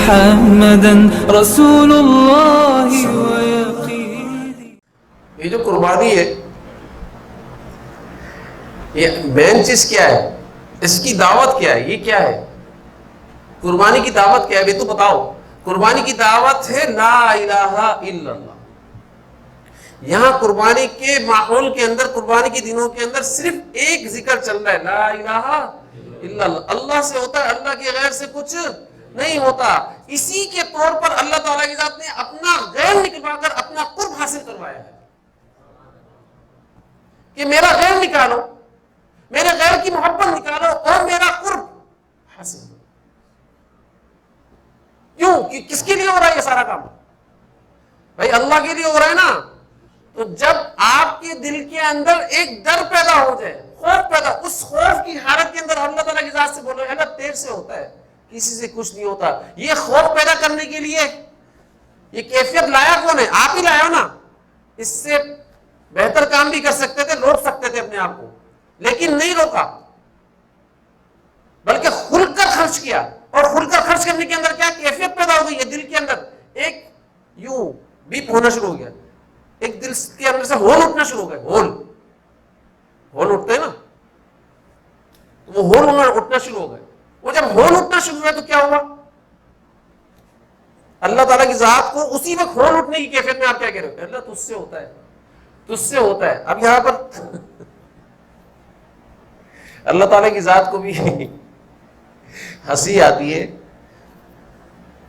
محمدا رسول الله ويقيني. یہ جو قربانی ہے یہ مین چیز کیا ہے؟ اس کی دعوت کیا ہے؟ یہ کیا ہے؟ قربانی کی دعوت کیا ہے؟ یہ تو بتاؤ. قربانی کی دعوت ہے لا الہ الا اللہ. یہاں قربانی کے ماحول کے اندر، قربانی کے دنوں کے اندر صرف ایک ذکر چل رہا ہے، لا الہ الا اللہ. اللہ سے ہوتا ہے، اللہ کے غیر سے کچھ نہیں ہوتا. اسی کے طور پر اللہ تعالیٰ کی ذات نے اپنا غیر نکلوا کر اپنا قرب حاصل کروایا ہے کہ میرا غیر نکالو، میرے غیر کی محبت نکالو اور میرا قرب حاصل کرو. کیوں؟ کس کے لیے ہو رہا ہے یہ سارا کام؟ بھائی اللہ کے لیے ہو رہا ہے نا. تو جب آپ کے دل کے اندر ایک ڈر پیدا ہو جائے، خوف پیدا، اس خوف کی حالت کے اندر اللہ تعالیٰ کی ذات سے بولو اللہ تیرے سے ہوتا ہے، کسی سے کچھ نہیں ہوتا. یہ خوف پیدا کرنے کے لیے یہ کیفیت لایا کون ہے؟ آپ ہی لایا نا. اس سے بہتر کام بھی کر سکتے تھے، روک سکتے تھے اپنے آپ کو، لیکن نہیں روکا بلکہ کھل کر خرچ کیا. اور کھل کر خرچ کرنے کے اندر کیا کیفیت پیدا ہو گئی ہے؟ دل کے اندر ایک یوں بیپ ہونا شروع ہو گیا، ایک دل کے اندر سے ہول اٹھنا شروع ہو گئے. ہول اٹھتے ہیں نا، وہ ہول اٹھنا شروع ہو گئے. وہ جب ہول اٹھنا شروع ہوا تو کیا ہوا؟ اللہ تعالیٰ کی ذات کو اسی وقت ہول اٹھنے کی کیفیت میں آپ کیا کہہ رہے ہو؟ اللہ تجھ سے ہوتا ہے، تجھ سے ہوتا ہے. اب یہاں پر اللہ تعالیٰ کی ذات کو بھی ہنسی آتی ہے.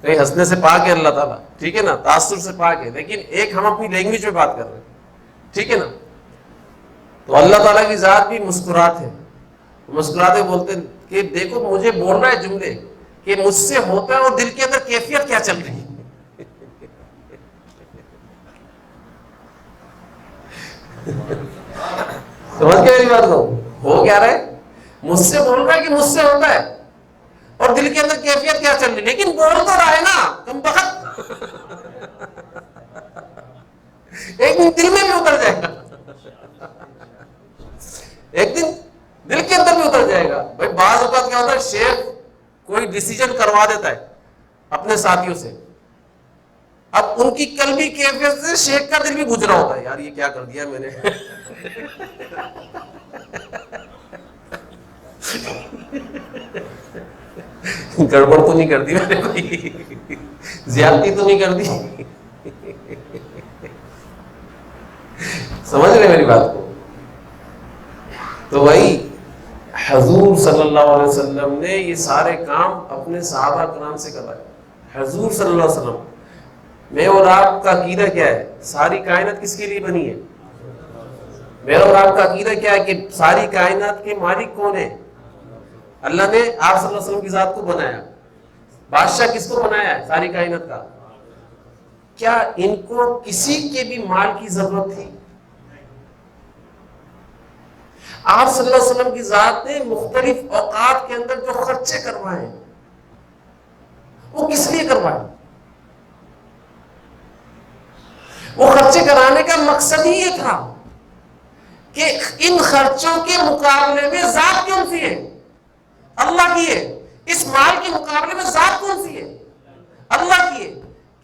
کہیں ہنسنے سے پاک ہے اللہ تعالیٰ، ٹھیک ہے نا، تاثر سے پاک ہے، لیکن ایک ہم اپنی لینگویج میں بات کر رہے ہیں، ٹھیک ہے نا. تو اللہ تعالیٰ کی ذات بھی مسکراتے ہیں، مسکراتے بولتے ہیں کہ دیکھو مجھے بول رہا ہے جملے کہ مجھ سے ہوتا ہے، اور دل کے اندر کیفیت کیا چل رہی ہے. سمجھ گئے میری بات کو؟ ہو کیا رہا ہے؟ مجھ سے بول رہا ہے کہ مجھ سے ہوتا ہے، اور دل کے اندر کیفیت کیا چل رہی، لیکن بول تو رہا ہے نا کم بخت. ایک دن دل میں بھی اتر جائے گا، ایک دن دل کے اندر بھی اتر جائے گا. بھائی بعض اوقات کیا ہوتا ہے، شیخ کوئی ڈیسیجن کروا دیتا ہے اپنے ساتھیوں سے، اب ان کی قلبی کیفیت سے شیخ کا دل بھی بجھ رہا ہوتا ہے، یار یہ کیا کر دیا میں نے. گڑبڑ تو نہیں کر دی میں نے، کوئی زیادتی تو نہیں کر دی. سمجھ رہے میری بات کو؟ تو وہی حضور صلی اللہ علیہ وسلم نے یہ سارے کام اپنے صحابہ کرام سے کروائے. حضور صلی اللہ علیہ وسلم، میں اور آپ کا عقیدہ کیا ہے؟ ساری کائنات کس کے لیے بنی ہے؟ میرا اور آپ کا عقیدہ کیا ہے کہ ساری کائنات کے مالک کون ہے؟ اللہ نے آپ صلی اللہ علیہ وسلم کی ذات کو بنایا. بادشاہ کس کو بنایا ہے ساری کائنات کا؟ کیا ان کو کسی کے بھی مال کی ضرورت تھی؟ آپ صلی اللہ علیہ وسلم کی ذات نے مختلف اوقات کے اندر جو خرچے کروائے وہ کس لیے کروائے؟ وہ خرچے کرانے کا مقصد ہی یہ تھا کہ ان خرچوں کے مقابلے میں ذات کون سی ہے؟ اللہ کی ہے. اس مال کے مقابلے میں ذات کون سی ہے؟ اللہ کی ہے.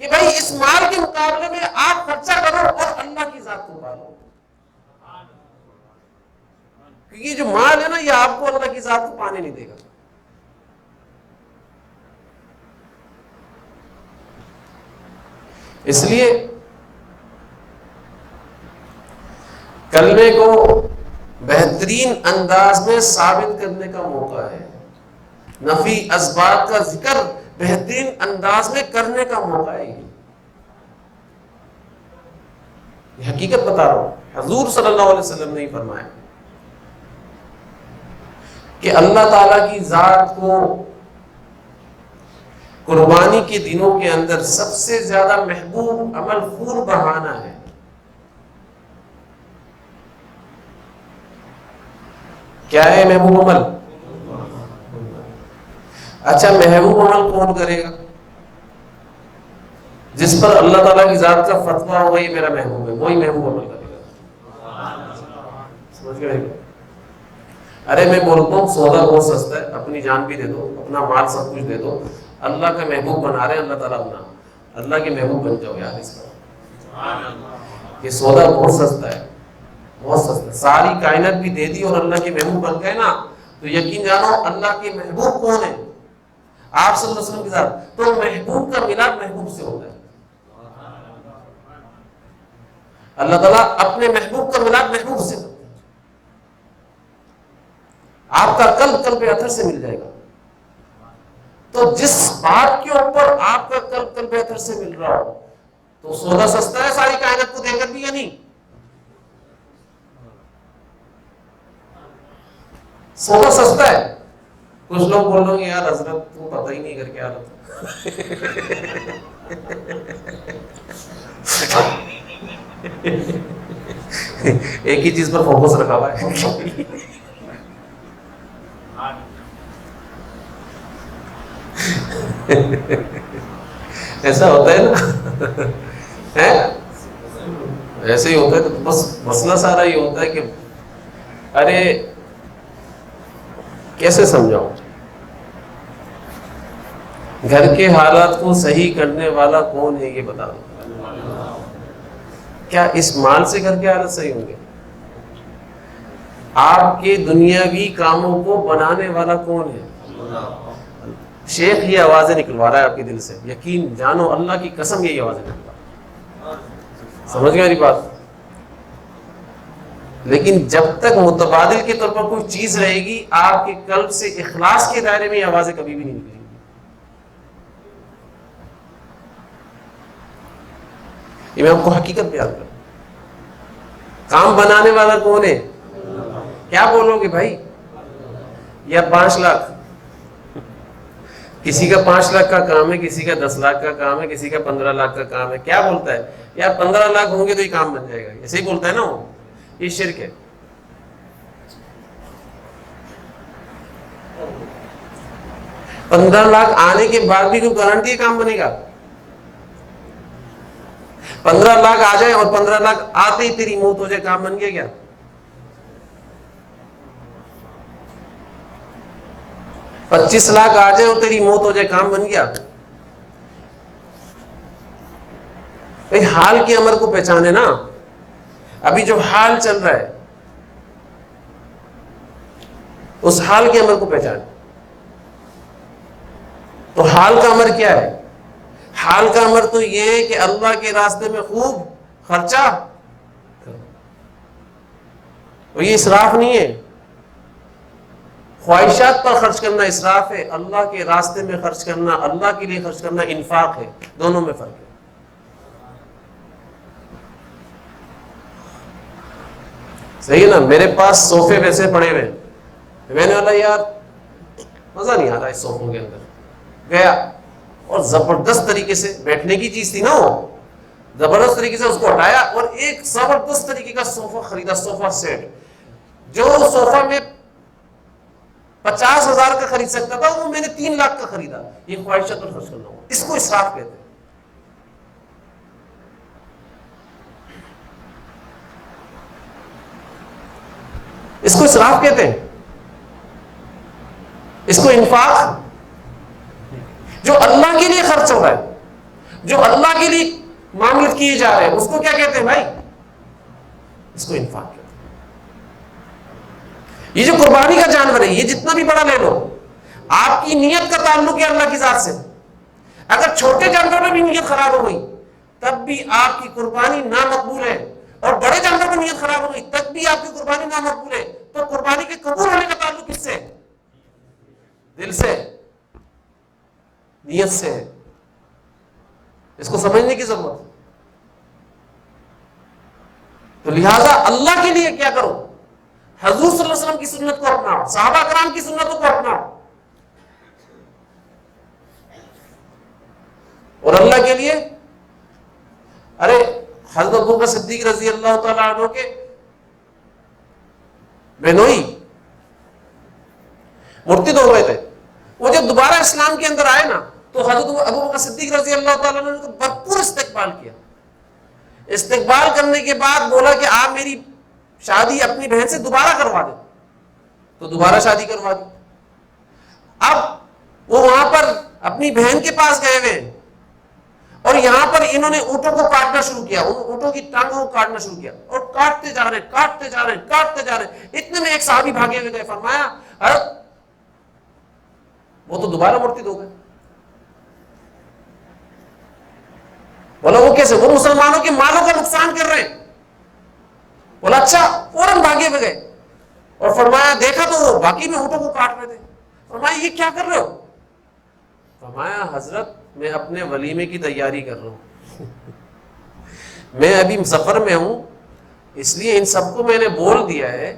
کہ بھائی اس مال کے مقابلے میں آپ خرچہ کرو اور اللہ کی ذات کو پالو. کیونکہ جو مال ہے نا یہ آپ کو اللہ کی ذات کو پانے نہیں دے گا. اس لیے کلمے کو بہترین انداز میں ثابت کرنے کا موقع ہے، نفی اسباب کا ذکر بہترین انداز میں کرنے کا موقع ہے. یہ حقیقت بتا رہا ہوں، حضور صلی اللہ علیہ وسلم نے فرمایا کہ اللہ تعالی کی ذات کو قربانی کے دنوں کے اندر سب سے زیادہ محبوب عمل خون بہانا ہے. کیا ہے محبوب عمل؟ اچھا محبوب عمل کون کرے گا؟ جس پر اللہ تعالیٰ کی ذات کا فتویٰ ہوگا یہ میرا محبوب ہے، وہی محبوب عمل کرے گا. سمجھ گئے؟ ارے میں بولتا ہوں سودا بہت سستا ہے، اپنی جان بھی دے دو، اپنا مال سب کچھ دے دو، اللہ کا محبوب بنا رہے ہیں اللہ تعالیٰ اپنا. اللہ کے محبوب بن جاؤ یار. اس کا یہ سودا بہت سستا ہے, بہت سستا. ساری کائنات بھی دے دی اور اللہ کے محبوب بن گئے نا, تو یقین جانو اللہ کے محبوب کون ہے؟ آپ صلی اللہ علیہ وسلم کے ساتھ. تو محبوب کا ملاپ محبوب سے ہوتا ہے. اللہ تعالیٰ اپنے محبوب کا ملاپ محبوب سے کرتا ہے. آپ کا قلب قلب اطہر سے مل جائے گا. تو جس بات کے اوپر آپ کا قلب قلب اطہر سے مل رہا ہو, تو سودا سستا ہے ساری کائنات کو دے کر بھی یا نہیں؟ سودا سستا ہے. کچھ لوگ بول رہے ہیں یار حضرت تو پتہ ہی نہیں کر کے آ رہا ایک ہی چیز پر فوکس رکھا ہوا ہے. ایسا ہوتا ہے نا, ایسے ہی ہوتا ہے. تو بس مسئلہ سارا یہ ہوتا ہے کہ ارے کیسے سمجھاؤں, گھر کے حالات کو صحیح کرنے والا کون ہے یہ بتا دو. کیا اس مال سے گھر کے حالات صحیح ہوں گے؟ آپ کے دنیاوی کاموں کو بنانے والا کون ہے؟ شیخ یہ آوازیں نکلوا رہا ہے آپ کے دل سے, یقین جانو اللہ کی قسم یہی آوازیں نکلوا رہا ہے. سمجھ گئے میری بات؟ لیکن جب تک متبادل کے طور پر کوئی چیز رہے گی, آپ کے قلب سے اخلاص کے دائرے میں یہ آوازیں کبھی بھی نہیں نکلیں گی. یہ میں آپ کو حقیقت بیان کروں. کام بنانے والا کون ہے؟ کیا بولو گے بھائی؟ یا 5 لاکھ, کسی کا 5 لاکھ کا کام ہے, کسی کا 10 لاکھ کا کام ہے, کسی کا 15 لاکھ کا کام ہے. کیا بولتا ہے یار 15 لاکھ ہوں گے تو یہ کام بن جائے گا, ایسے ہی بولتا ہے نا وہ. یہ شرک ہے. $15 لاکھ آنے کے بعد بھی کوئی گارنٹی ہے کام بنے گا؟ 15 لاکھ آ جائے اور 15 لاکھ آتے ہی تیری موت ہو جائے, کام بن گیا کیا؟ 25 لاکھ آ جائے اور تیری موت ہو جائے, کام بن گیا؟ بھائی حال کے امر کو پہچانے نا. ابھی جو حال چل رہا ہے اس حال کے امر کو پہچانے. تو حال کا امر کیا ہے؟ حال کا امر تو یہ ہے کہ اللہ کے راستے میں خوب خرچہ کرو. اور یہ اسراف نہیں ہے. خواہشات پر خرچ کرنا اسراف ہے, اللہ کے راستے میں خرچ کرنا, اللہ کے لیے خرچ کرنا انفاق ہے. دونوں میں فرق ہے. صحیح ہے نا. میرے پاس صوفے ویسے پڑے ہوئے, میں نے بولا یار مزہ نہیں آ رہا اس صوفوں کے اندر. گیا اور زبردست طریقے سے بیٹھنے کی چیز تھی نا, وہ زبردست طریقے سے اس کو ہٹایا اور ایک زبردست طریقے کا صوفہ خریدا, صوفہ سیٹ. جو صوفہ میں 50,000 کا خرید سکتا تھا وہ میں نے 3 لاکھ کا خریدا. یہ خواہشات پر خرچ کرنا ہو, اس کو اسراف کہتے ہیں. اس کو اسراف کہتے ہیں, اس کو انفاق. جو اللہ کے لیے خرچ ہو رہا ہے, جو اللہ کے لیے معاملات کیے جا رہے ہیں, اس کو کیا کہتے ہیں بھائی؟ اس کو انفاق کہتے ہیں. یہ جو قربانی کا جانور ہے, یہ جتنا بھی بڑا لے لو, آپ کی نیت کا تعلق ہے اللہ کی ذات سے. اگر چھوٹے جانور میں بھی نیت خراب ہو گئی تب بھی آپ کی قربانی نامقبول ہے, اور بڑے جانور میں نیت خراب ہو گئی تب بھی آپ کی قربانی نامقبول ہے. تو قربانی کے قبول ہونے کا تعلق کس سے؟ دل سے, نیت سے. اس کو سمجھنے کی ضرورت. تو لہذا اللہ کے لیے کیا کرو؟ حضور صلی اللہ علیہ وسلم کی سنت کو اپناؤ, صحابہ کرام کی سنتوں کو اپناؤ, اور اللہ کے لیے. ارے حضرت ابوبکر صدیق رضی اللہ تعالیٰ عنہ کے بہنوئی مرتد ہو گئے تھے. وہ جب دوبارہ اسلام کے اندر آئے نا, تو حضرت ابوبکر صدیق رضی اللہ تعالیٰ عنہ نے تو بھرپور استقبال کیا. استقبال کرنے کے بعد بولا کہ آپ میری شادی اپنی بہن سے دوبارہ کروا دیں. تو دوبارہ شادی کروا دی. اب وہ وہاں پر اپنی بہن کے پاس گئے ہوئے ہیں، اور یہاں پر انہوں نے اونٹوں کو کاٹنا شروع کیا، ان اونٹوں کی ٹانگوں کو کاٹنا شروع کیا، اور کاٹتے جا رہے کاٹتے جا رہے کاٹتے جا رہے. اتنے میں ایک صحابی بھاگے ہوئے گئے، فرمایا حضرت وہ تو دوبارہ مرتد ہو گئے. بولا وہ کیسے؟ وہ مسلمانوں کے مالوں کا نقصان کر رہے ہیں. بولا اچھا. فوراً بھاگے ہوئے گئے اور فرمایا دیکھا تو وہ باقی میں اونٹوں کو کاٹ رہے تھے. فرمایا یہ کیا کر رہے ہو؟ فرمایا حضرت میں اپنے ولیمے کی تیاری کر رہا ہوں. میں ابھی سفر میں ہوں، اس لیے ان سب کو میں نے بول دیا ہے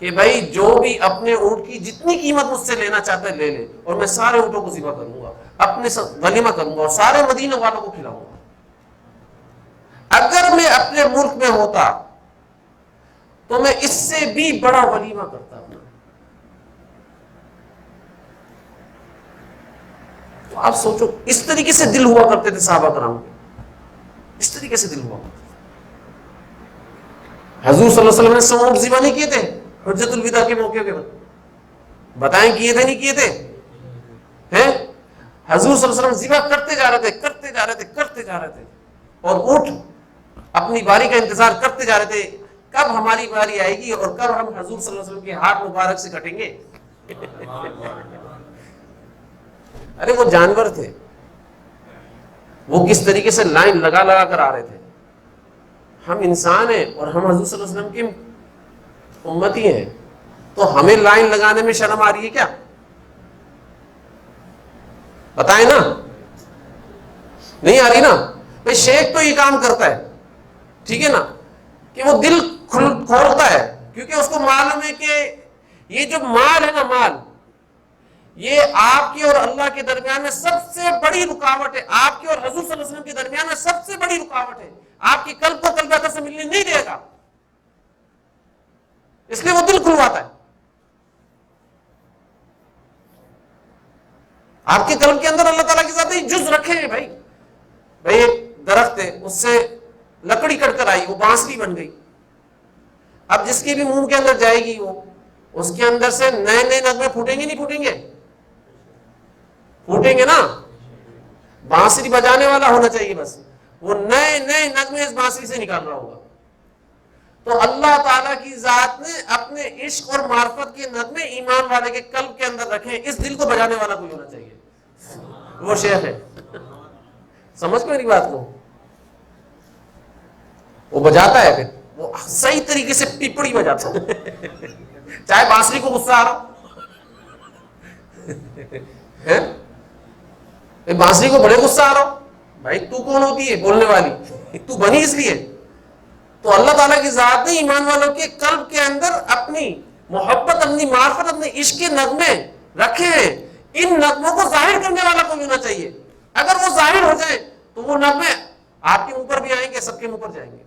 کہ بھائی جو بھی اپنے اونٹ کی جتنی قیمت مجھ سے لینا چاہتا ہے لے لے، اور میں سارے اونٹوں کو ذبح کروں گا، اپنے ولیمہ کروں گا اور سارے مدینہ والوں کو کھلاؤں گا. اگر میں اپنے ملک میں ہوتا تو میں اس سے بھی بڑا ولیمہ کرتا اپنا. تو آپ سوچو اس طریقے سے دل ہوا کرتے تھے صحابہ کرام کے، اس طریقے سے دل ہوا. حضور صلی اللہ علیہ وسلم نے 100 اونٹ ذبح نہیں کیے تھے حجۃ الوداع کے موقع کے بعد؟ بتائیں کیے تھے نہیں کیے تھے؟ ہیں حضور صلی اللہ علیہ وسلم ذبح کرتے جا رہے تھے کرتے جا رہے تھے کرتے جا رہے تھے، اور اونٹ اپنی باری کا انتظار کرتے جا رہے تھے کب ہماری باری آئے گی اور کب ہم حضور صلی اللہ علیہ وسلم کے ہاتھ مبارک سے کٹیں گے. ارے وہ جانور تھے، وہ کس طریقے سے لائن لگا لگا کر آ رہے تھے. ہم انسان ہیں اور ہم حضور صلی اللہ علیہ وسلم کی امتی ہیں، تو ہمیں لائن لگانے میں شرم آ رہی ہے کیا؟ بتائیں نا، نہیں آ رہی نا؟ بھائی شیخ تو یہ کام کرتا ہے، ٹھیک ہے نا، کہ وہ دل کھولتا ہے، کیونکہ اس کو معلوم ہے کہ یہ جو مال ہے نا، مال یہ آپ کے اور اللہ کے درمیان میں سب سے بڑی رکاوٹ ہے. آپ کے اور حضور صلی اللہ علیہ وسلم کے درمیان میں سب سے بڑی رکاوٹ ہے. آپ کی قلب کو قلب اطہر سے ملنے نہیں دے گا، اس لیے وہ دل کھلواتا ہے. آپ کے قلب کے اندر اللہ تعالیٰ کی ذات جز رکھے ہیں. بھائی ایک درخت ہے، اس سے لکڑی کٹ کر آئی، وہ بانسری بن گئی. اب جس کے بھی منہ کے اندر جائے گی وہ اس کے اندر سے نئے نئے نغمے پھوٹیں گے نہیں پھوٹیں گے؟ پھوٹیں گے نا. بانسری بجانے والا ہونا چاہیے، بس وہ نئے نئے نغمے اس بانسری سے نکال رہا ہوگا. تو اللہ تعالیٰ کی ذات نے اپنے عشق اور معرفت کے نغمے ایمان والے کے قلب کے اندر رکھے. اس دل کو بجانے والا کوئی ہونا چاہیے، وہ شیخ ہے. سمجھ میری بات کو؟ وہ بجاتا ہے، پھر وہ صحیح طریقے سے پیپڑی بجاتا ہے، چاہے بانسری کو غصہ آ رہا ہے. بانسری کو بڑے غصہ آ رہا ہو، بھائی تو کون ہوتی ہے بولنے والی؟ تو بنی اس لیے. تو اللہ تعالیٰ کی ذات نے ایمان والوں کے قلب کے اندر اپنی محبت، اپنی معرفت، اپنے عشق کے نغمے رکھے ہیں. ان نغموں کو ظاہر کرنے والا کوئی ہونا چاہیے. اگر وہ ظاہر ہو جائے تو وہ نغمے آپ کے اوپر بھی آئیں گے، سب کے اوپر جائیں گے.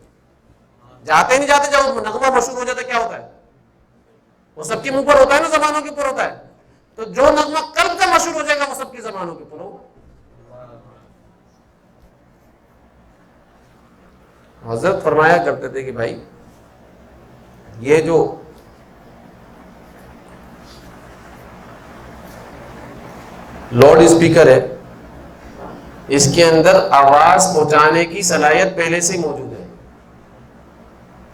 جاتے نہیں جاتے، جب نغمہ مشہور ہو جاتا ہے کیا ہوتا ہے؟ وہ سب کے منہ پر ہوتا ہے نا، زبانوں کے اوپر ہوتا ہے. تو جو نغمہ قلب کا مشہور ہو جائے گا وہ سب کی زبانوں کے اوپر ہوگا. حضرت فرمایا کرتے تھے کہ بھائی یہ جو لاؤڈ اسپیکر ہے، اس کے اندر آواز پہنچانے کی صلاحیت پہلے سے ہی موجود ہے،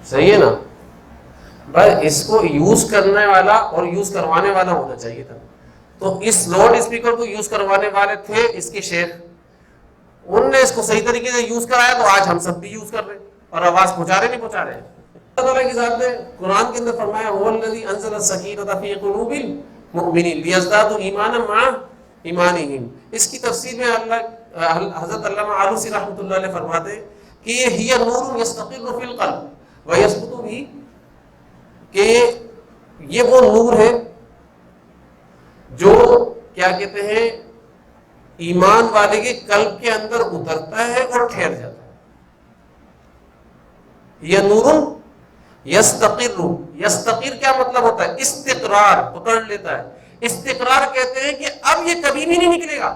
صحیح ہے نا؟ بس اس کو یوز کرنے والا اور یوز کروانے والا ہونا چاہیے تھا. تو اس لاؤڈ اسپیکر کو یوز کروانے والے تھے اس کے شیخ، انہوں نے اس کو صحیح طریقے سے یوز کرایا، تو آج ہم سب بھی یوز کر رہے ہیں اور آواز پہنچا رہے نہیں پہنچا رہے ہیں. اللہ تعالیٰ کی ذات نے قرآن کے اندر فرمایا هو الذی انزل السکینۃ فی قلوب المؤمنین لیزدادوا ایمانا مع ایمانہم. اس کی تفسیر میں حضرت علامہ آلوسی رحمۃ اللہ علیہ فرماتے ہیں کہ یہ ہی نور یستقر فی القلب ویثبت بھی، کہ یہ وہ نور ہے جو کیا کہتے ہیں ایمان والے کے قلب کے اندر اترتا ہے اور ٹھہر جاتا ہے. یہ نور یستقر، یستقر کیا مطلب ہوتا ہے؟ استقرار، پکڑ لیتا ہے. استقرار کہتے ہیں کہ اب یہ کبھی بھی نہیں نکلے گا.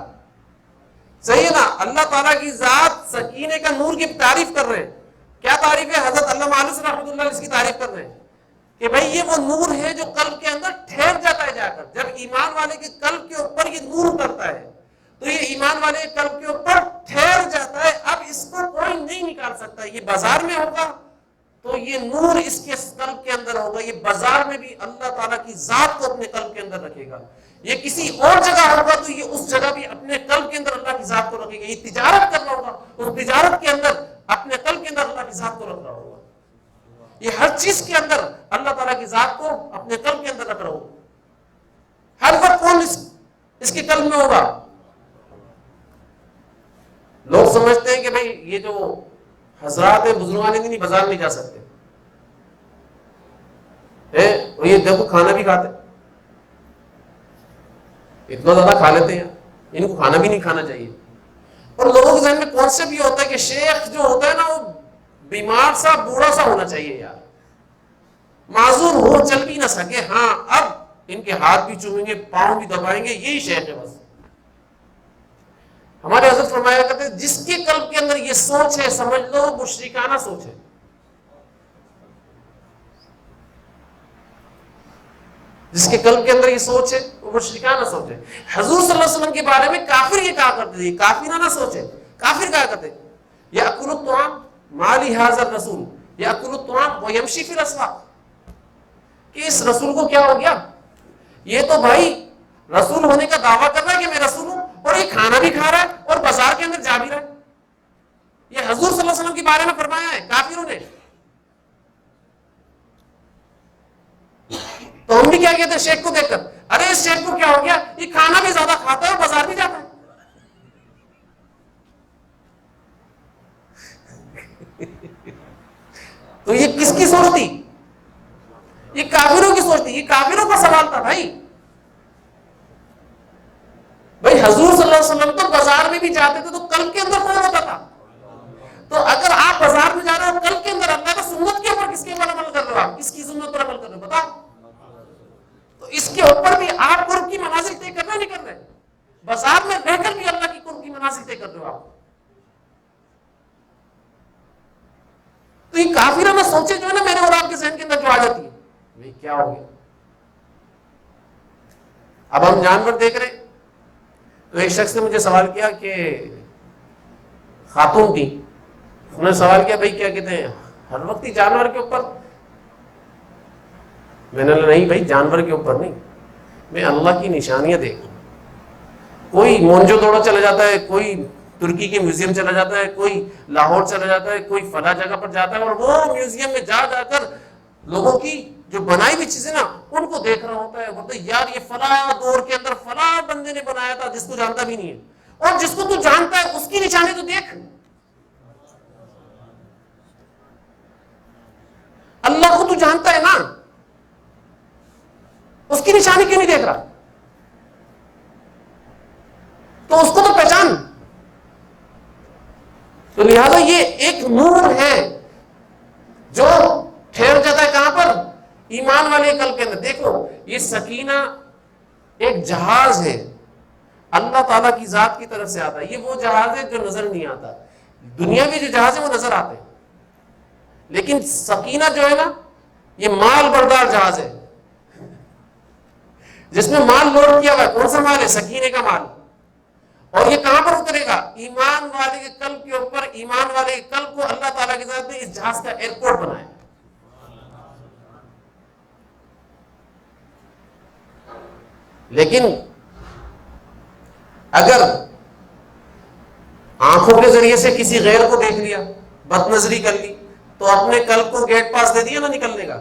صحیح ہے نا؟ اللہ تعالیٰ کی ذات سکینے کا نور کی تعریف کر رہے ہیں. کیا تعریف ہے؟ حضرت علامہ آلوسی رحمۃ اللہ علیہ اس کی تعریف کر رہے ہیں کہ بھائی یہ وہ نور ہے جو قلب کے اندر ٹھہر جاتا ہے. جا کر جب ایمان والے کے قلب کے اوپر یہ نور اترتا ہے تو یہ یہ ایمان والے قلب کے اوپر ٹھہر جاتا ہے، اب اس کو کوئی نہیں نکال سکتا. یہ بازار میں ہوگا تو یہ نور اس کے قلب کے اندر ہوگا، یہ بازار میں بھی اللہ تعالیٰ کی ذات کو اپنے قلب کے اندر رکھے گا. یہ کسی اور جگہ ہوگا تو یہ اس جگہ بھی اپنے قلب کے اندر اللہ کی ذات کو رکھے گا. یہ تجارت کر رہا ہوگا، اس تجارت کے اندر اپنے قلب کے اندر اللہ کی ذات کو رکھ رہا ہوگا. یہ ہر چیز کے اندر اللہ تعالیٰ کی ذات کو اپنے قلب کے اندر رکھ رہا ہوگا. ہر وقت کون اس کے قلب میں ہوگا؟ لوگ سمجھتے ہیں کہ بھائی یہ جو حضرات بزرگان دین بازار نہیں جا سکتے، اور یہ دیکھو کھانا بھی کھاتے، اتنا زیادہ کھا لیتے ہیں، ان کو کھانا بھی نہیں کھانا چاہیے. اور لوگوں کے ذہن میں کانسیپٹ یہ ہوتا ہے کہ شیخ جو ہوتا ہے نا وہ بیمار سا بوڑھا سا ہونا چاہیے، یار معذور ہو، چل بھی نہ سکے، ہاں اب ان کے ہاتھ بھی چومیں گے، پاؤں بھی دبائیں گے، یہی شیخ ہے بس. ہمارے حضرت فرمایا کرتے ہیں جس کے قلب کے اندر یہ سوچ ہے سمجھ لو مشرکانہ سوچ ہے. جس کے قلب کے اندر یہ سوچ ہے وہ مشرکانہ سوچ ہے. حضور صلی اللہ علیہ وسلم کے بارے میں کافر یہ کہا کرتے تھے، کافرانہ سوچ ہے. کافر کہا کرتے یأکل الطعام ما لهذا الرسول یأکل الطعام ویمشی فی الاسواق، کہ اس رسول کو کیا ہو گیا، یہ تو بھائی رسول ہونے کا دعویٰ کر رہا ہے کہ میں رسول ہوں اور یہ کھانا بھی کھا رہا ہے اور بازار کے اندر جا بھی رہا ہے. یہ حضور صلی اللہ علیہ وسلم کے بارے میں فرمایا ہے کافروں نے. تو ہم بھی کیا کہتے ہیں شیخ کو دیکھ کر، ارے اس شیخ کو کیا ہو گیا، یہ کھانا بھی زیادہ کھاتا ہے اور بازار بھی جاتا ہے. تو یہ کس کی سوچ تھی؟ یہ کافروں کی سوچ تھی، یہ کافروں کا سوال تھا. بھائی حضور صلی اللہ علیہ وسلم تو بازار میں بھی جاتے تھے تو قلب کے اندر کون ہوتا تھا؟ تو اگر آپ بازار میں جا رہے ہو قلب کے اندر اللہ کا سنت کے اوپر کس کے اوپر عمل کر رہے ہو، آپ کس کی سنت پر عمل کر رہے ہو بتاؤ. تو اس کے اوپر بھی آپ قرب کی منازل طے کرنا نہیں کر رہے، بازار میں رہ کر بھی اللہ کی قرب کی منازل طے کر رہے ہو آپ. تو یہ کافرانہ سوچے جو ہے نا میرے اور آپ کے ذہن کے اندر جو آ جاتی ہے، بھائی کیا ہو گیا. اب ہم جانور دیکھ رہے، تو ایک شخص نے مجھے سوال کیا کہ خاتون تھی، انہوں نے سوال کیا بھائی کیا کہتے ہیں ہر وقت ہی جانور کے اوپر. میں نے نہیں بھائی جانور کے اوپر نہیں، میں اللہ کی نشانیاں دیکھ رہا ہوں. کوئی مونجو دوڑا چلا جاتا ہے، کوئی ترکی کے میوزیم چلا جاتا ہے، کوئی لاہور چلا جاتا ہے، کوئی فلاں جگہ پر جاتا ہے اور وہ میوزیم میں جا کر لوگوں کی جو بنائی ہوئی چیزیں نا ان کو دیکھ رہا ہوتا ہے. بولتا ہے یار یہ فلاں دور کے اندر فلاں بندے نے بنایا تھا جس کو جانتا بھی نہیں ہے، اور جس کو تو جانتا ہے اس کی نشانی تو دیکھ. اللہ کو تو جانتا ہے نا، اس کی نشانی کیوں نہیں دیکھ رہا؟ تو اس کو تو پہچان. تو لہذا یہ ایک نور ہے جو ٹھہر جاتا ہے کہاں پر؟ ایمان والے قلب کے اندر. دیکھو یہ سکینہ ایک جہاز ہے، اللہ تعالیٰ کی ذات کی طرف سے آتا ہے. یہ وہ جہاز ہے جو نظر نہیں آتا. دنیاوی جو جہاز ہے وہ نظر آتے ہیں، لیکن سکینہ جو ہے نا یہ مال بردار جہاز ہے جس میں مال لوڈ کیا ہوا ہے. کون سا مال ہے؟ سکینے کا مال. اور یہ کہاں پر اترے گا؟ ایمان والے کے قلب کے اوپر. ایمان والے کے قلب کو اللہ تعالیٰ کی ذات نے اس جہاز کا ایئرپورٹ بنایا. لیکن اگر آنکھوں کے ذریعے سے کسی غیر کو دیکھ لیا، بد نظری کر لی، تو اپنے قلب کو گیٹ پاس دے دیا نا نکلنے کا.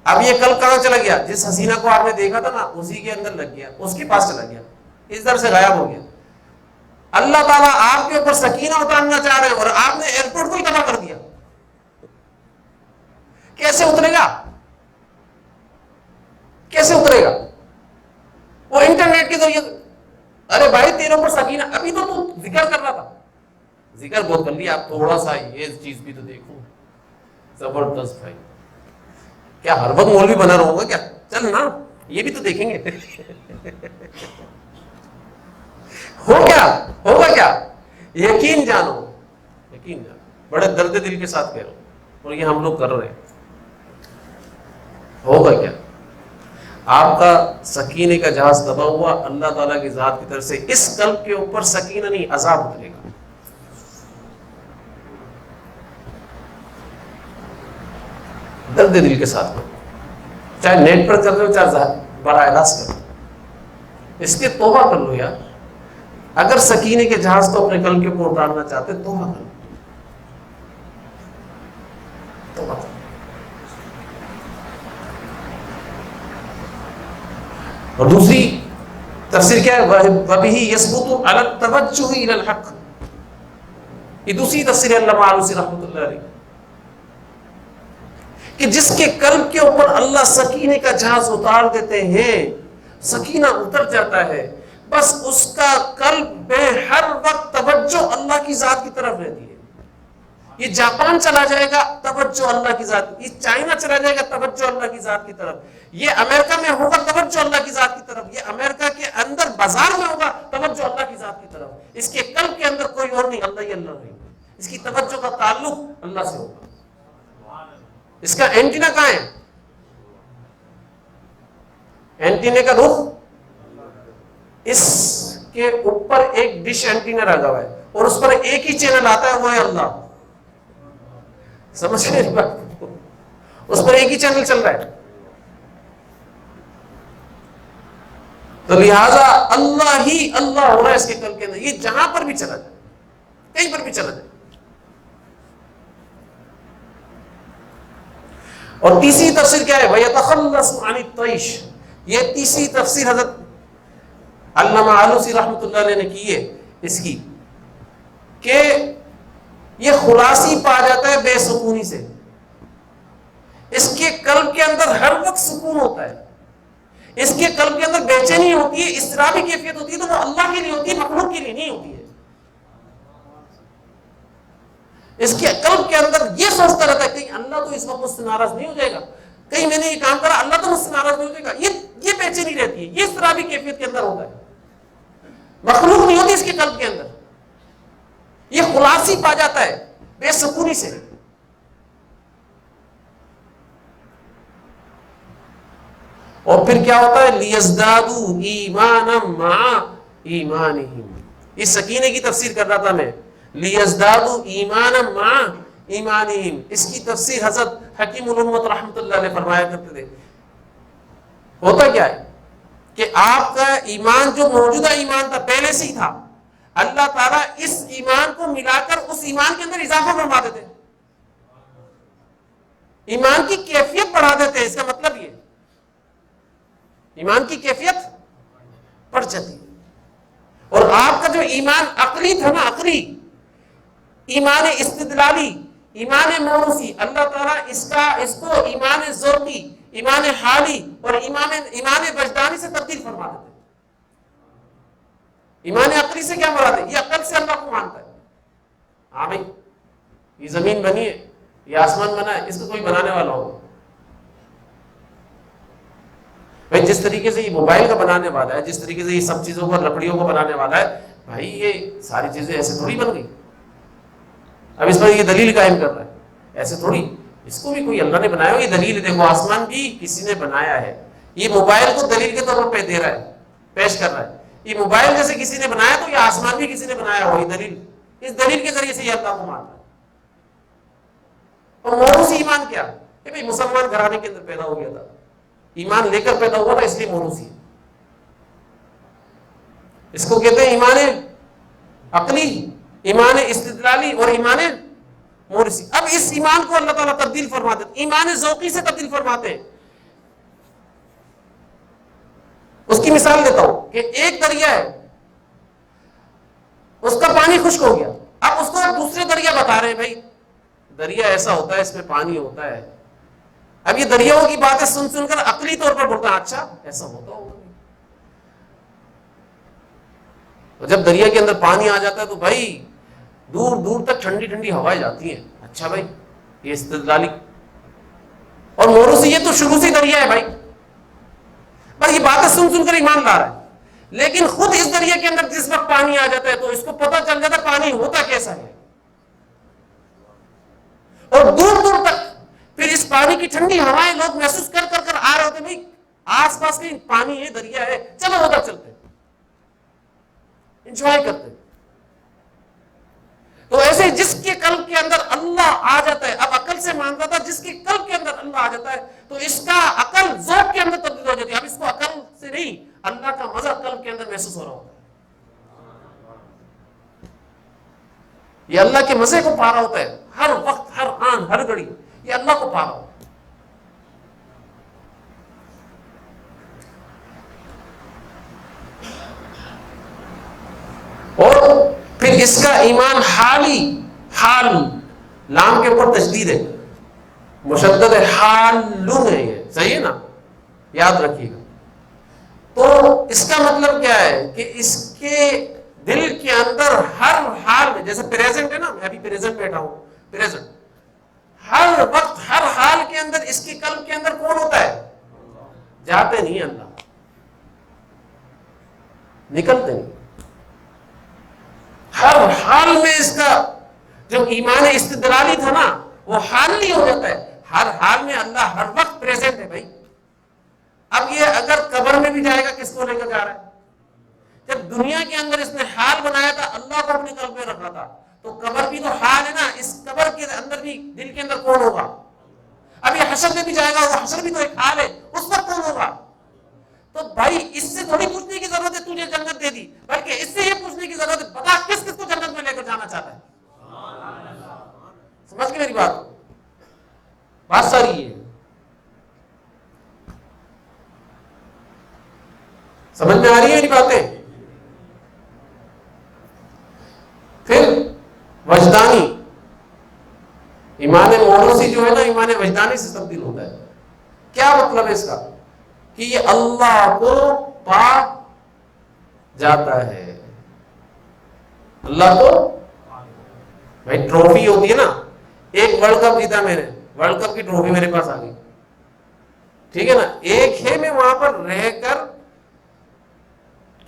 اب یہ قلب کہاں چلا گیا؟ جس حسینہ کو آپ نے دیکھا تھا نا اسی کے اندر لگ گیا، اس کے پاس چلا گیا، اس طرح سے غائب ہو گیا. اللہ تعالیٰ آپ کے اوپر سکینہ اتارنا چاہ رہے ہیں اور آپ نے ایئرپورٹ کو ہی تباہ کر دیا. کیسے اترے گا؟ کیسے اترے گا؟ وہ انٹرنیٹ کے ذریعے. ارے بھائی تیرے اوپر سکینہ، ابھی تو ذکر کر رہا تھا، ذکر بہت کر لیا، آپ تھوڑا سا یہ چیز بھی تو دیکھو. زبردست بھائی، کیا ہر وقت مولوی بنا رہا ہوگا کیا؟ چل نا یہ بھی تو دیکھیں گے. ہوگا کیا؟ یقین جانو، یقین جانو. بڑے درد دل کے ساتھ کہہ رہا ہوں، اور یہ ہم لوگ کر رہے ہیں. ہوگا کیا؟ آپ کا سکینے کا جہاز تباہ ہوا، اللہ تعالیٰ کی ذات کی طرف سے اس قلب کے اوپر سکینہ نہیں عذاب اترے گا. درد دل کے ساتھ چاہے نیٹ پر کر رہے ہو چاہے براہ راست کر رہے ہو، اس کے توبہ کر لو یار. اگر سکینے کے جہاز کو اپنے قلب کے اوپر اتارنا چاہتے توبہ کر لو، توبہ کر لو. اور دوسری تفسیر کیا ہے؟ وَبِهِ يَثْبُتُ عَلَى التَّوَجُّهِ إِلَى الْحَقِّ. یہ دوسری تفسیر ہے علامہ آلوسی رحمۃ اللہ علیہ، کہ جس کے قلب کے اوپر اللہ سکینے کا جہاز اتار دیتے ہیں، سکینہ اتر جاتا ہے، بس اس کا قلب میں ہر وقت توجہ اللہ کی ذات کی طرف رہتی ہے. یہ جاپان چلا جائے گا توجہ اللہ کی ذات، یہ چائنا چلا جائے گا توجہ اللہ کی ذات کی طرف، یہ امریکہ میں ہوگا توجہ اللہ کی ذات کی طرف، یہ امریکہ کے اندر بازار میں ہوگا توجہ اللہ کی ذات کی طرف. اس کے قلب کے اندر کوئی اور نہیں، اللہ ہی اللہ نہیں. اس کی توجہ کا تعلق اللہ سے ہوگا. اس کا اینٹینا کہاں ہے؟ اینٹینے کا رخ اس کے اوپر ایک ڈش اینٹینا لگا ہوا ہے اور اس پر ایک ہی چینل آتا ہے، وہ ہے اللہ. سمجھ گئے بات؟ اس پر ایک ہی چینل چل رہا ہے. تو لہذا اللہ ہی اللہ ہو رہا ہے اس کے قلب کے اندر، یہ جہاں پر بھی چلا جائے، کہیں پر بھی چلا جائے. اور تیسری تفسیر کیا ہے؟ وَيَتَخَلَّصُ عَنِ الطَّيْشِ. یہ تیسری تفسیر حضرت علامہ آلوسی رحمۃ اللہ علیہ نے کی ہے اس کی، کہ یہ خلاصی پا جاتا ہے بے سکونی سے. اس کے قلب کے اندر ہر وقت سکون ہوتا ہے، اس کے قلب کے اندر بے چینی ہوتی ہے، اضطرابی کیفیت ہوتی ہے، تو وہ اللہ کے لیے ہوتی ہے، مخلوق کے لیے نہیں ہوتی ہے. اس کے قلب کے اندر یہ سوچتا رہتا ہے کہیں اللہ تو اس وقت مجھ سے ناراض نہیں ہو جائے گا، کہیں میں نے یہ کام کرا اللہ تو مجھ سے ناراض نہیں ہو جائے گا. یہ بے چینی رہتی ہے، یہ اضطرابی کیفیت کے اندر ہوتا ہے. مخلوق نہیں ہوتی اس کے قلب کے اندر، یہ خلاصی پا جاتا ہے بے سکونی سے. اور پھر کیا ہوتا ہے؟ لِيَزْدَادُوا إِيمَانًا مَعَ إِيمَانِهِمْ. اس سکینے کی تفسیر کر رہا تھا میں، لِيَزْدَادُوا إِيمَانًا مَعَ إِيمَانِهِمْ. اس کی تفسیر حضرت حکیم الامت رحمۃ اللہ علیہ فرمایا کرتے تھے. ہوتا کیا ہے کہ آپ کا ایمان جو موجودہ ایمان تھا پہلے سے ہی تھا، اللہ تعالیٰ اس ایمان کو ملا کر اس ایمان کے اندر اضافہ فرما دیتے ہیں، ایمان کی کیفیت بڑھا دیتے ہیں. اس کا مطلب یہ ایمان کی کیفیت بڑھ جاتی ہے. اور آپ کا جو ایمان عقلی تھا نا، عقلی ایمان استدلالی، ایمان موروثی، اللہ تعالیٰ اس کو ایمان ذوقی، ایمان حالی اور ایمان وجدانی سے تبدیل فرما دیتے ہیں. ایمان عقلی سے کیا مراد ہے؟ یہ عقل سے اللہ کو مانتا ہے. ہاں بھائی یہ زمین بنی ہے، یہ آسمان بنا ہے، اس کو کوئی بنانے والا ہوگا. بھائی جس طریقے سے یہ موبائل کا بنانے والا ہے، جس طریقے سے یہ سب چیزوں کو، لکڑیوں کو بنانے والا ہے، بھائی یہ ساری چیزیں ایسے تھوڑی بن گئی. اب اس پر یہ دلیل قائم کر رہا ہے، ایسے تھوڑی، اس کو بھی کوئی اللہ نے بنایا ہو. یہ دلیل دیکھو، آسمان بھی کسی نے بنایا ہے. یہ موبائل کو دلیل کے طور پر دے رہا ہے، پیش کر رہا ہے. یہ موبائل جیسے کسی نے بنایا تو یہ آسمان بھی کسی نے بنایا ہو. یہ دلیل، اس دلیل کے ذریعے سے یہ اللہ کو مانتا ہے. اور موروثی ایمان کیا ہے؟ بھائی مسلمان گھرانے کے اندر پیدا ہو گیا تھا، ایمان لے کر پیدا ہوا تھا، اس لیے موروثی. اس کو کہتے ہیں ایمان عقلی، ایمان استدلالی اور ایمان موروثی. اب اس ایمان کو اللہ تعالیٰ تبدیل فرماتے ہیں، ایمان ذوقی سے تبدیل فرماتے ہیں. اس کی مثال دیتا ہوں کہ ایک دریا ہے، اس کا پانی خشک ہو گیا. اب اس کو دوسرے دریا بتا رہے ہیں بھائی دریا ایسا ہوتا ہے، اس میں پانی ہوتا ہے. اب یہ دریاؤں کی باتیں سن سن کر عقلی طور پر بولتا ہے اچھا ایسا ہوتا ہوگا. اور جب دریا کے اندر پانی آ جاتا ہے تو بھائی دور دور تک ٹھنڈی ٹھنڈی ہوائیں جاتی ہیں. اچھا بھائی یہ استدلالی. اور موروثی یہ تو شروع سے دریا ہے بھائی، پر یہ باتیں سن سن کر ایمان لا رہا ہے. لیکن خود اس دریا کے اندر جس وقت پانی آ جاتا ہے تو اس کو پتہ چل جاتا ہے پانی ہوتا کیسا ہے. اور دور دور تک پھر اس پانی کی ٹھنڈی ہوائیں لوگ محسوس کر کر آ رہے ہوتے ہیں. بھائی آس پاس کہیں پانی ہے، دریا ہے، چلو ادھر چلتے ہیں، انجوائے کرتے ہیں۔ تو ایسے جس کے قلب کے اندر اللہ آ جاتا ہے، اب عقل سے مانتا تھا، جس کے قلب کے اندر اللہ آ جاتا ہے تو اس کا عقل ذوق کے اندر تبدیل ہو جاتی ہے۔ اب اس کو عقل سے نہیں، اللہ کا مزہ قلب کے اندر محسوس ہو رہا ہوتا ہے، یہ اللہ کے مزے کو پا رہا ہوتا ہے، ہر وقت، ہر آن، ہر گھڑی یہ اللہ کو پا رہا ہوتا ہے۔ اور پھر اس کا ایمان حالی، حال لام کے اوپر تشدید ہے، مشدد ہے، حالون ہے، یہ صحیح ہے نا، یاد رکھیے گا۔ تو اس کا مطلب کیا ہے کہ اس کے دل کے اندر ہر حال میں، جیسے پریزنٹ ہے نا، میں ابھی پریزنٹ بیٹھا ہوں، پریزنٹ، ہر وقت ہر حال کے اندر اس کے قلب کے اندر کون ہوتا ہے؟ جاتے نہیں اللہ، نکلتے نہیں، ہر حال میں اس کا جو ایمان استدلالی تھا نا وہ حال نہیں ہو جاتا ہے، ہر حال میں اللہ ہر وقت پریزنٹ ہے بھائی۔ اب یہ اگر قبر میں بھی جائے گا کس کو لے کر جا رہا ہے؟ جب دنیا کے اندر اس نے حال بنایا تھا، اللہ کو اپنے قلب میں رکھا تھا، تو قبر بھی تو حال ہے نا، اس قبر کے اندر بھی دل کے اندر کون ہوگا؟ اب یہ حشر میں بھی جائے گا، وہ حشر بھی تو ایک حال ہے، اس وقت کون ہوگا؟ تو بھائی اس سے تھوڑی پوچھنے کی ضرورت ہے تجھے جنت دے دی، بلکہ اس سے یہ پوچھنے کی ضرورت ہے بتا کس کس کو جنت میں لے کر جانا چاہتا ہے؟ سمجھ گئے میری بات ساری ہے، سمجھ میں آ رہی ہے میری باتیں؟ پھر وجدانی ایمان موروثی جو ہے نا، ایمان وجدانی سے تبدیل ہوتا ہے۔ کیا مطلب ہے اس کا؟ کہ یہ اللہ کو پا جاتا ہے، اللہ کو، بھائی ٹرافی ہوتی ہے نا، ایک ورلڈ کپ جیتا میں نے، ورلڈ کپ کی ٹرافی میرے پاس آ گئی، ٹھیک ہے نا، ایک ہے میں وہاں پر رہ کر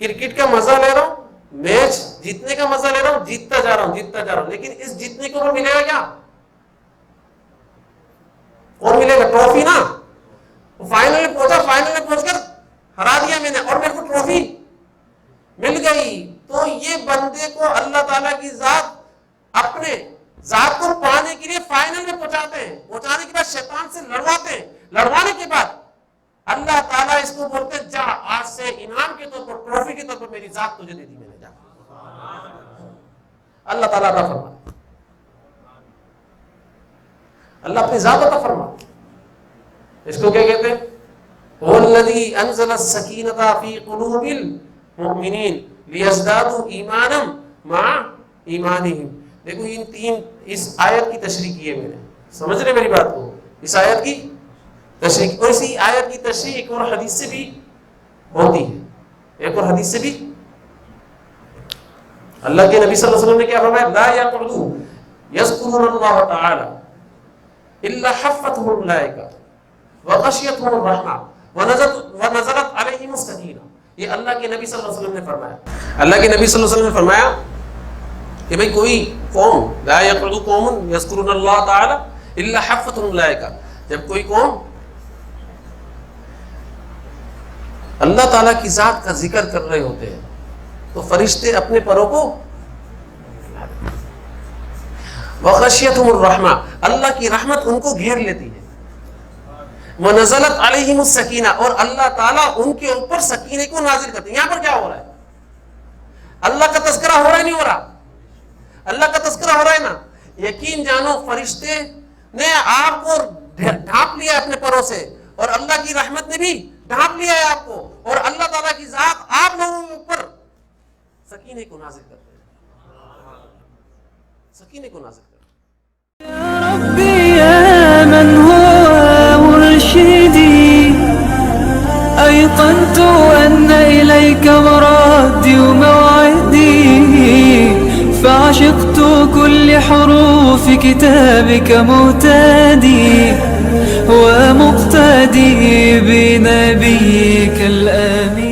کرکٹ کا مزہ لے رہا ہوں، میچ جیتنے کا مزہ لے رہا ہوں، جیتتا جا رہا ہوں، لیکن اس جیتنے کو ملے گا کیا؟ کون ملے گا؟ ٹرافی نا، فائنل میں پہنچا، فائنل میں پہنچ کر ہرا دیا میں نے اور میرے کو ٹرافی مل گئی۔ تو یہ بندے کو اللہ تعالیٰ کی ذات اپنے ذات کو پانے کے لیے فائنل میں پہنچاتے ہیں، پہنچانے کے بعد شیطان سے لڑواتے ہیں، لڑوانے کے بعد اللہ تعالیٰ اس کو بولتے جا آج سے انعام کے طور پر، ٹرافی کے طور پر میری ذات تجھے دے دی میں نے، جا۔ اللہ تعالیٰ عطا فرما، اللہ اپنی ذات عطا فرما، اس کو کیا کہتے ہیں؟ هو الذي انزل السکینۃ فی قلوب المؤمنین لیزدادوا ایمانا مع ایمانہم۔ دیکھو ان تین، اس آیت کی تشریح کی ہے میں نے، سمجھ رہے میری بات کو؟ اس آیت کی تشریح، اور اسی آیت کی تشریح ایک اور حدیث سے بھی ہوتی ہے، ایک اور حدیث سے بھی۔ اللہ کے نبی صلی اللہ علیہ وسلم نے کیا فرمایا؟ لا يقعدوا يذكرون اللہ تعالی الا حفتهم الملائکہ وغشیتهم الرحمہ ونزلت علیہم السکینہ۔ یہ اللہ کے نبی صلی اللہ علیہ وسلم نے فرمایا، اللہ کے نبی صلی اللہ علیہ وسلم نے فرمایا کہ بھئی کوئی قوم، لا يقعد قوم يذكرون اللہ تعالی الا حفتهم الملائکہ، جب کوئی قوم اللہ تعالیٰ کی ذات کا ذکر کر رہے ہوتے ہیں تو فرشتے اپنے پروں کو، وغشیتهم الرحمہ، اللہ کی رحمت ان کو گھیر لیتی ہے، ونزلت علیہم السکینہ، اور اللہ تعالیٰ ان کے اوپر سکینے کو نازل کرتے ہیں۔ یہاں پر کیا ہو رہا ہے؟ اللہ کا تذکرہ ہو رہا ہے نہیں ہو رہا؟ اللہ کا تذکرہ ہو رہا ہے نا۔ یقین جانو فرشتے نے آپ کو ڈھانپ لیا اپنے پروں سے، اور اللہ کی رحمت نے بھی ڈھانپ لیا ہے آپ کو، اور اللہ تعالیٰ کی ذات آپ لوگوں کے اوپر سکینے کو نازل کرتے ہیں، سکینے کو نازل کرتے ہیں۔ يا ربي يا من هو مرشدي، أيقنت أن إليك مرادي وموعدي، فعشقت كل حروف كتابك مهتدي ومقتدي بنبيك الآمين۔